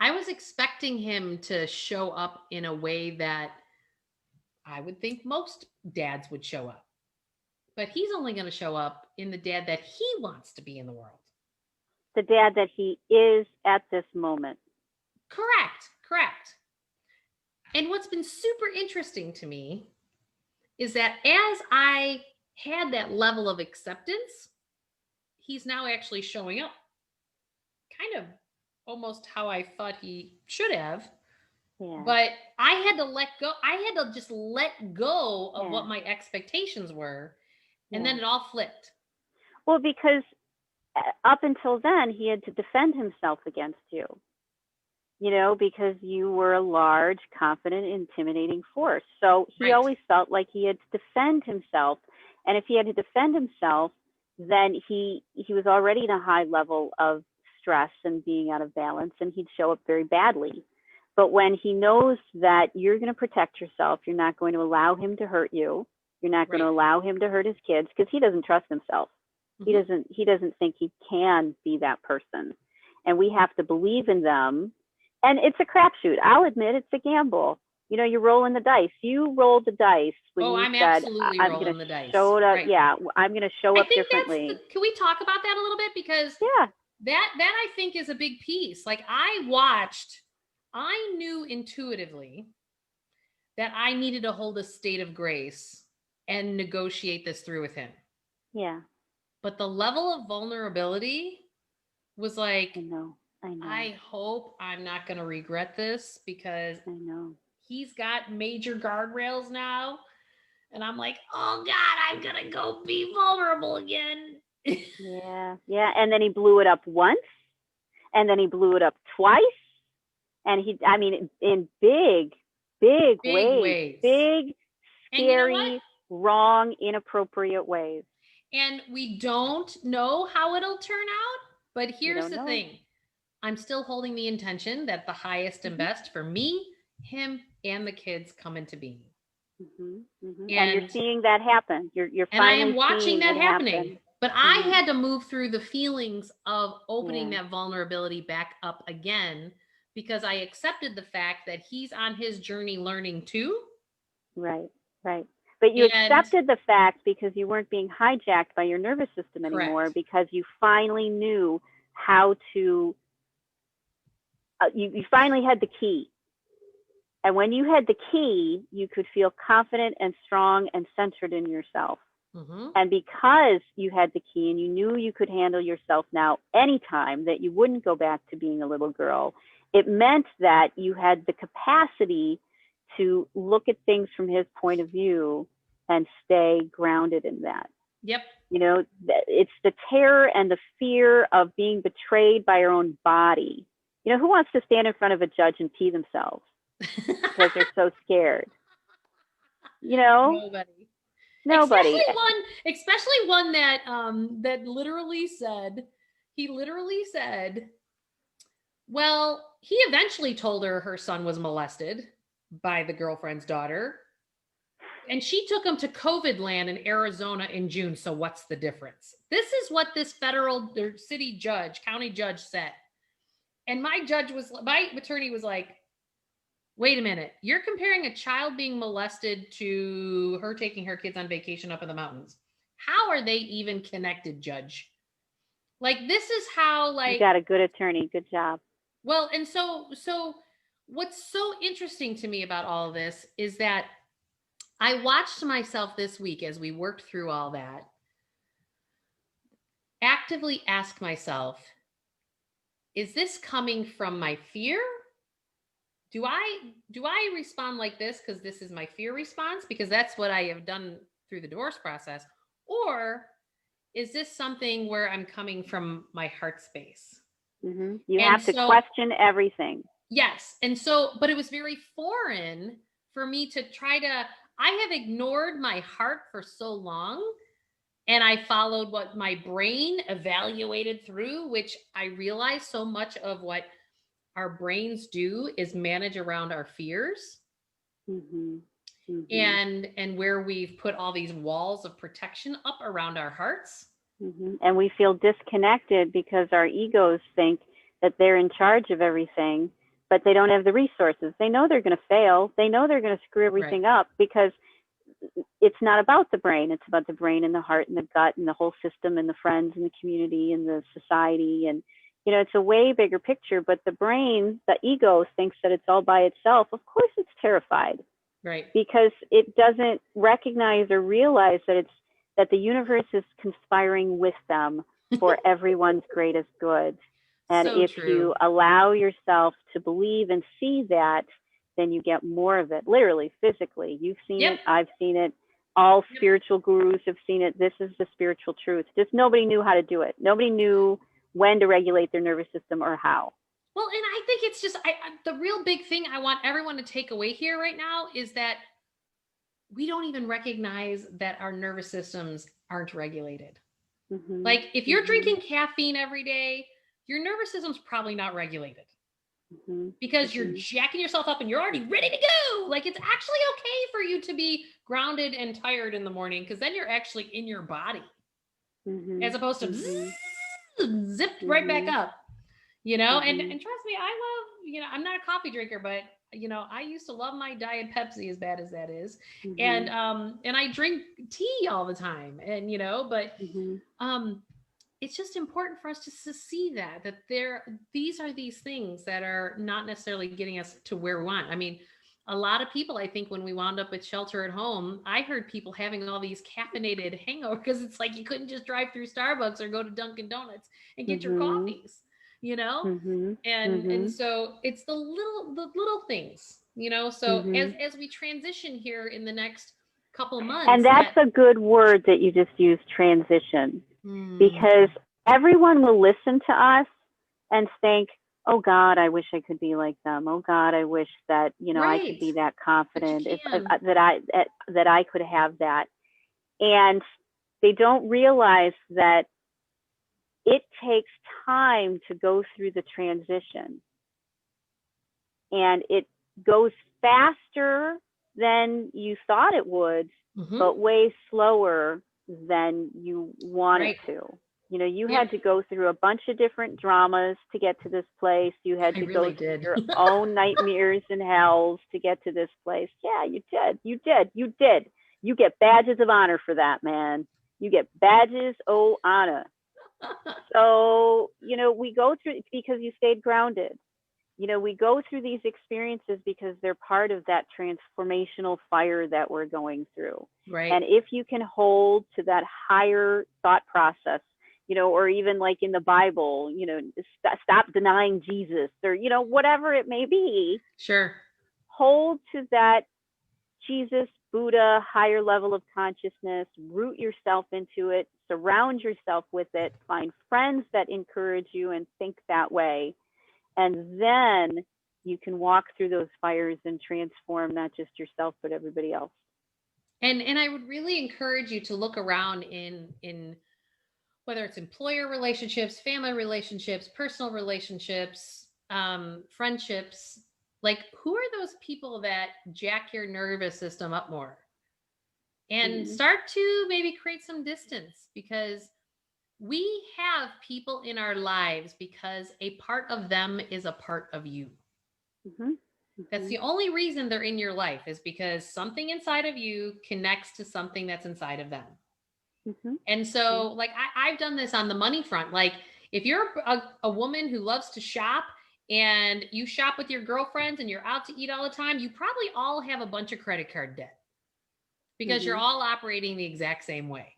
I was expecting him to show up in a way that I would think most dads would show up. But he's only going to show up in the dad that he wants to be in the world. The dad that he is at this moment. Correct. And what's been super interesting to me is that as I had that level of acceptance, he's now actually showing up kind of almost how I thought he should have. Yeah. But I had to let go. I had to just let go of what my expectations were. And then it all flipped. Well, because up until then, he had to defend himself against you, because you were a large, confident, intimidating force. So he always felt like he had to defend himself. And if he had to defend himself, then he was already in a high level of stress and being out of balance, and he'd show up very badly. But when he knows that you're going to protect yourself, you're not going to allow him to hurt you, you're not going to allow him to hurt his kids, because he doesn't trust himself. He doesn't think he can be that person. And we have to believe in them. And it's a crapshoot. I'll admit it's a gamble. You're rolling the dice. You rolled the dice when you said, I'm going to show up. Yeah, I'm going to show up differently. Can we talk about that a little bit? Because that I think is a big piece. Like, I knew intuitively that I needed to hold a state of grace and negotiate this through with him. Yeah. But the level of vulnerability was like, I know. I hope I'm not going to regret this, because I know he's got major guardrails now. And I'm like, oh God, I'm going to go be vulnerable again. Yeah. And then he blew it up once, and then he blew it up twice. And in big ways. Big, scary, wrong, inappropriate ways. And we don't know how it'll turn out, but here's the thing. I'm still holding the intention that the highest and best for me, him, and the kids come into being. And you're seeing that happen. You're finally and I am watching that happening. Happen. But I had to move through the feelings of opening that vulnerability back up again, because I accepted the fact that he's on his journey learning too. Right. But you accepted the fact because you weren't being hijacked by your nervous system anymore, because you finally knew how to, you finally had the key. And when you had the key, you could feel confident and strong and centered in yourself. And because you had the key and you knew you could handle yourself now anytime, that you wouldn't go back to being a little girl, it meant that you had the capacity to look at things from his point of view and stay grounded in that. Yep. It's the terror and the fear of being betrayed by your own body. Who wants to stand in front of a judge and pee themselves because they're so scared? You know, Nobody. nobody. Especially one that that literally said, well, he eventually told her son was molested by the girlfriend's daughter. And she took him to COVID land in Arizona in June. So what's the difference? This is what this federal city judge, county judge said. And my attorney was like, wait a minute, you're comparing a child being molested to her taking her kids on vacation up in the mountains. How are they even connected, Judge? Like, this is how, like, you got a good attorney. Good job. Well, and so what's so interesting to me about all of this is that I watched myself this week as we worked through all that, actively ask myself, is this coming from my fear? Do I respond like this because this is my fear response, because that's what I have done through the divorce process? Or is this something where I'm coming from my heart space? Mm-hmm. You have to question everything. Yes. And so, but it was very foreign for me to try to, I have ignored my heart for so long, and I followed what my brain evaluated through, which I realized so much of what our brains do is manage around our fears. Mm-hmm. Mm-hmm. And where we've put all these walls of protection up around our hearts. Mm-hmm. And we feel disconnected because our egos think that they're in charge of everything, but they don't have the resources. They know they're going to fail. They know they're going to screw everything up, because it's not about the brain. It's about the brain and the heart and the gut and the whole system and the friends and the community and the society. And, you know, it's a way bigger picture, but the brain, the ego, thinks that it's all by itself. Of course it's terrified. Right. Because it doesn't recognize or realize that the universe is conspiring with them for everyone's greatest good. And so if true. you allow yourself to believe and see that, then you get more of it, literally, physically. You've seen it, I've seen it, all spiritual gurus have seen it. This is the spiritual truth. Just nobody knew how to do it. Nobody knew when to regulate their nervous system or how. Well, and I think it's just, the real big thing I want everyone to take away here right now is that we don't even recognize that our nervous systems aren't regulated. Mm-hmm. Like, if you're drinking caffeine every day, your nervous system's probably not regulated. Mm-hmm. Because you're jacking yourself up and you're already ready to go. Like, it's actually okay for you to be grounded and tired in the morning, because then you're actually in your body, as opposed to zipped right back up. You know, and trust me, I love, you know, I'm not a coffee drinker, but, you know, I used to love my diet Pepsi, as bad as that is. And I drink tea all the time, and, you know, but it's just important for us to see that these are these things that are not necessarily getting us to where we want. I mean, a lot of people, I think, when we wound up with shelter at home, I heard people having all these caffeinated hangovers, because it's like you couldn't just drive through Starbucks or go to Dunkin' Donuts and get your coffees. You know, and so it's the little things, you know. So as we transition here in the next couple months, and that's a good word that you just used, transition, because everyone will listen to us and think, "Oh God, I wish I could be like them. Oh God, I wish that, you know, I could be that confident, that I could have that," and they don't realize that it takes time to go through the transition, and it goes faster than you thought it would, but way slower than you want it to. You know, you had to go through a bunch of different dramas to get to this place. You had to go through your own nightmares and hells to get to this place. Yeah, you did. You get badges of honor for that, man. You get badges of honor. So, you know, we go through, because you stayed grounded. You know, we go through these experiences because they're part of that transformational fire that we're going through. Right. And if you can hold to that higher thought process, you know, or even like in the Bible, you know, stop denying Jesus, or, you know, whatever it may be. Sure. Hold to that Jesus, Buddha, higher level of consciousness, root yourself into it, surround yourself with it, find friends that encourage you and think that way. And then you can walk through those fires and transform not just yourself, but everybody else. And I would really encourage you to look around in whether it's employer relationships, family relationships, personal relationships, friendships. Like, who are those people that jack your nervous system up more? And start to maybe create some distance, because we have people in our lives because a part of them is a part of you. That's the only reason they're in your life, is because something inside of you connects to something that's inside of them. And so, like, I've done this on the money front. Like, if you're a woman who loves to shop and you shop with your girlfriends and you're out to eat all the time, you probably all have a bunch of credit card debt, because you're all operating the exact same way.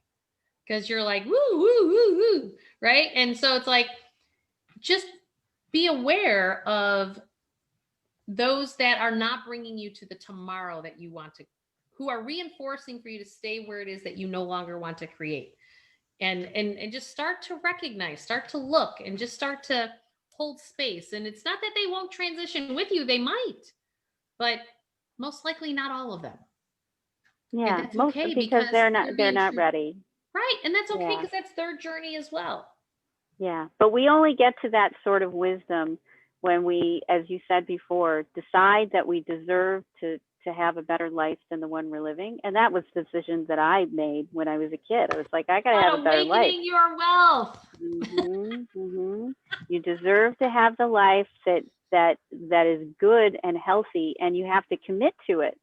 Because you're like, woo, woo, woo, woo, right? And so it's like, just be aware of those that are not bringing you to the tomorrow that you want to, who are reinforcing for you to stay where it is that you no longer want to create. And just start to recognize, start to look, and just start to hold space. And it's not that they won't transition with you, they might, but most likely not all of them. Yeah, and that's okay, because they're not ready. Right. And that's okay, because that's their journey as well. Yeah. But we only get to that sort of wisdom when we, as you said before, decide that we deserve to have a better life than the one we're living. And that was the decision that I made when I was a kid. I was like, I got to have a better life. Awakening your wealth. You deserve to have the life that is good and healthy, and you have to commit to it.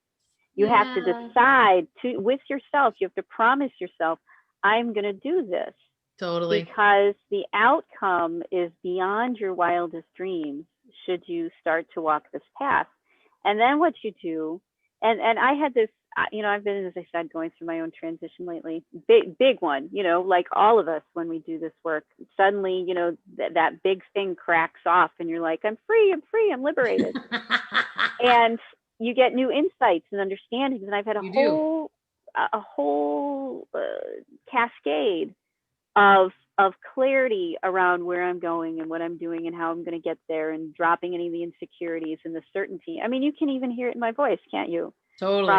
You have to decide with yourself. You have to promise yourself, I'm going to do this. Totally. Because the outcome is beyond your wildest dreams should you start to walk this path. And then what you do, and I had this, I've been, as I said, going through my own transition lately, big one, like all of us, when we do this work, suddenly, that big thing cracks off and you're like, I'm free, I'm liberated. And you get new insights and understandings. And I've had a whole cascade of clarity around where I'm going and what I'm doing and how I'm going to get there, and dropping any of the insecurities and the certainty. I mean, you can even hear it in my voice, can't you? Totally.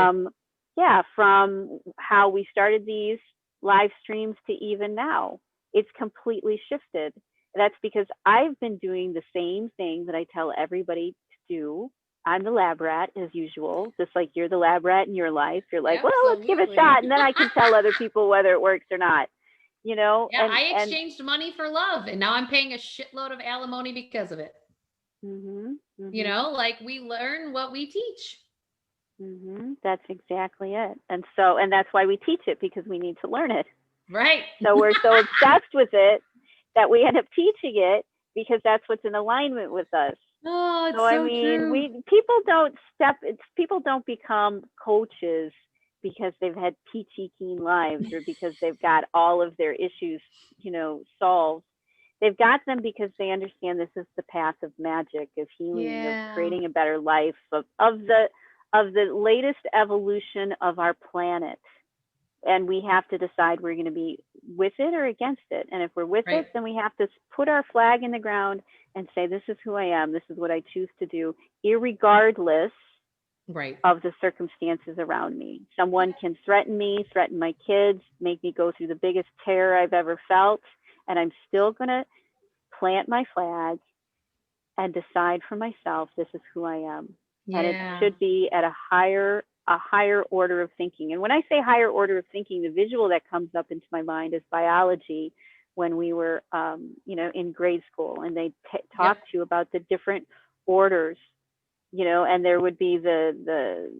From how we started these live streams to even now, it's completely shifted. That's because I've been doing the same thing that I tell everybody to do. I'm the lab rat, as usual, just like you're the lab rat in your life. You're like, well, let's give it a shot, and then I can tell other people whether it works or not. Yeah, I exchanged money for love, and now I'm paying a shitload of alimony because of it. Like, we learn what we teach. That's exactly it. And that's why we teach it, because we need to learn it. Right. So we're so obsessed with it that we end up teaching it, because that's what's in alignment with us. Oh, it's so true. People don't become coaches because they've had peachy keen lives, or because they've got all of their issues, solved. They've got them because they understand this is the path of magic, of healing, of creating a better life, of the latest evolution of our planet. And we have to decide we're going to be with it or against it. And if we're with it, then we have to put our flag in the ground and say, this is who I am. This is what I choose to do, irregardless of the circumstances around me. Someone can threaten me, threaten my kids, make me go through the biggest terror I've ever felt, and I'm still going to plant my flag and decide for myself, this is who I am. And it should be at a higher order of thinking. And when I say higher order of thinking, the visual that comes up into my mind is biology, when we were in grade school, and they talked to you about the different orders, and there would be the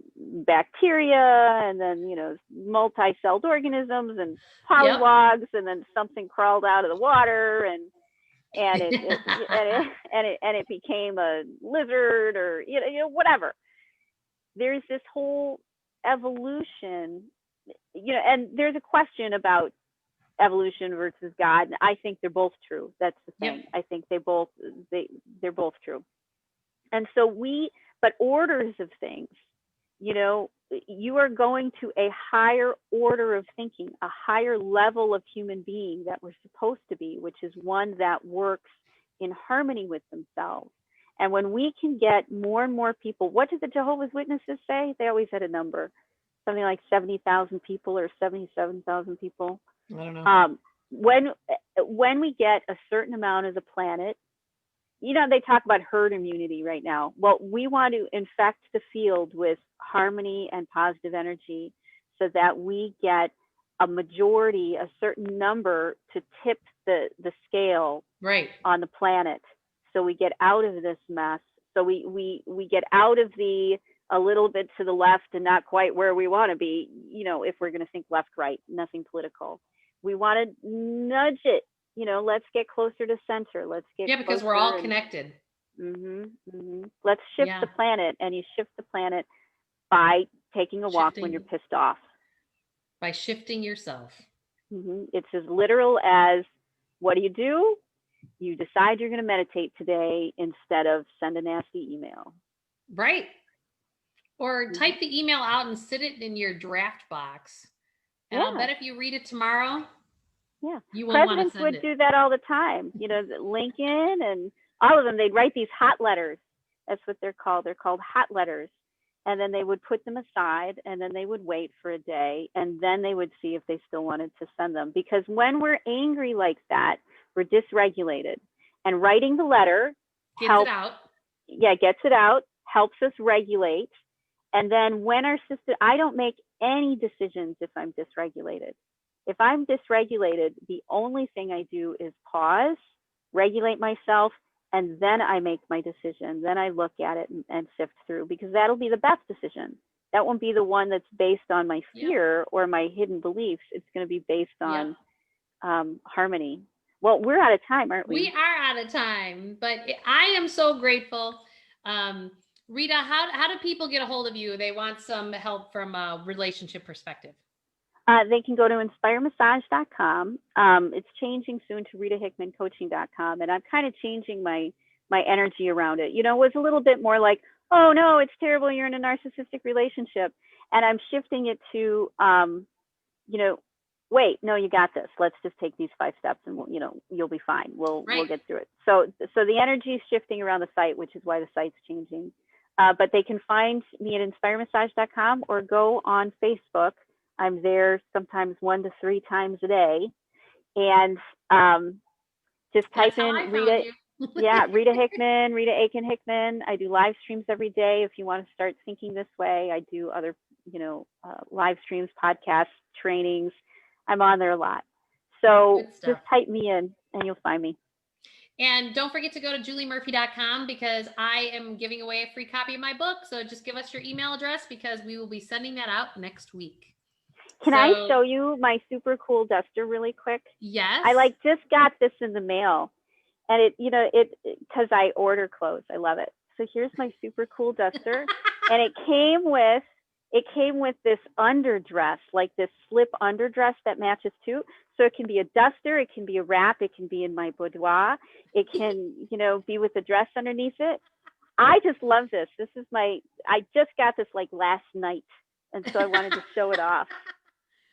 bacteria, and then multi-celled organisms and polywogs, and then something crawled out of the water, and it became a lizard, or whatever. There's this whole evolution, and there's a question about evolution versus God. I think they're both true. That's the thing. I think they're both true. And so but orders of things, you are going to a higher order of thinking, a higher level of human being that we're supposed to be, which is one that works in harmony with themselves. And when we can get more and more people, what did the Jehovah's Witnesses say? They always had a number. something like 70,000 people or 77,000 people. I don't know. When we get a certain amount of the planet, you know, they talk about herd immunity right now. Well, we want to infect the field with harmony and positive energy so that we get a majority, a certain number to tip the scale right on the planet. So we get out of this mess. So we get out of the a little bit to the left and not quite where we want to be, you know, if we're going to think left, right, nothing political. We want to nudge it, you know, let's get closer to center. Let's get because we're all connected. Let's shift the planet, and you shift the planet by taking a walk when you're pissed off. By shifting yourself. It's as literal as, what do? You decide you're going to meditate today instead of send a nasty email. Right. Or type the email out and sit it in your draft box. And I'll bet if you read it tomorrow, you won't want to send it. Presidents would do that all the time. You know, Lincoln and all of them, they'd write these hot letters. That's what they're called. They're called hot letters. And then they would put them aside, and then they would wait for a day, and then they would see if they still wanted to send them. Because when we're angry like that, we're dysregulated. And writing the letter helps gets it out, helps us regulate. And then when our system, I don't make any decisions if I'm dysregulated. If I'm dysregulated, the only thing I do is pause, regulate myself, and then I make my decision. Then I look at it and sift through, because that'll be the best decision. That won't be the one that's based on my fear or my hidden beliefs. It's going to be based on harmony. Well, we're out of time, aren't we? We are out of time, but I am so grateful. Rita, how do people get a hold of you? They want some help from a relationship perspective. They can go to inspiremassage.com. It's changing soon to 𝑘𝐻𝐼𝑠𝑎_coaching.com, and I'm kind of changing my energy around it. You know, it was a little bit more like, oh no, it's terrible, you're in a narcissistic relationship, and I'm shifting it to, you know, wait, no, you got this. Let's just take these 5 steps, and we'll, you know, you'll be fine. We'll get through it. So the energy is shifting around the site, which is why the site's changing. But they can find me at inspiremassage.com or go on Facebook. I'm there sometimes 1 to 3 times a day, and just type in Rita. Rita Hickman, Rita Awaken Hickman. I do live streams every day. If you want to start thinking this way, I do other, you know, live streams, podcasts, trainings. I'm on there a lot. So just type me in and you'll find me. And don't forget to go to juliemurphy.com, because I am giving away a free copy of my book. So just give us your email address, because we will be sending that out next week. Can I show you my super cool duster really quick? Yes. I just got this in the mail, and it, you know, because I order clothes. I love it. So here's my super cool duster, and it came with this underdress, like this slip underdress that matches too. So it can be a duster, it can be a wrap, it can be in my boudoir, it can, you know, be with a dress underneath it. I just love this. I just got this like last night, and so I wanted to show it off.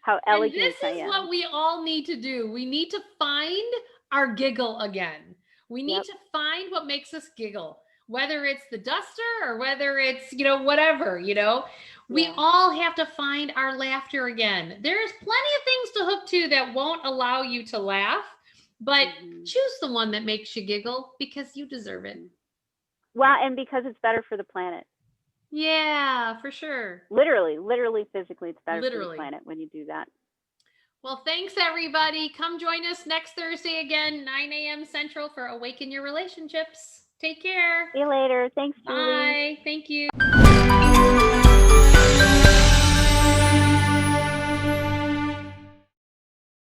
How elegant I am. This is what we all need to do. We need to find our giggle again. We need to find what makes us giggle, whether it's the duster or whether it's, you know, whatever, you know, we all have to find our laughter again. There's plenty of things to hook to that won't allow you to laugh, but choose the one that makes you giggle, because you deserve it. Well, and because it's better for the planet. Yeah, for sure. Literally, physically, it's better for the planet when you do that. Well, thanks, everybody. Come join us next Thursday again, 9 a.m. Central, for Awaken Your Relationships. Take care. See you later. Thanks, Julie. Bye. Thank you.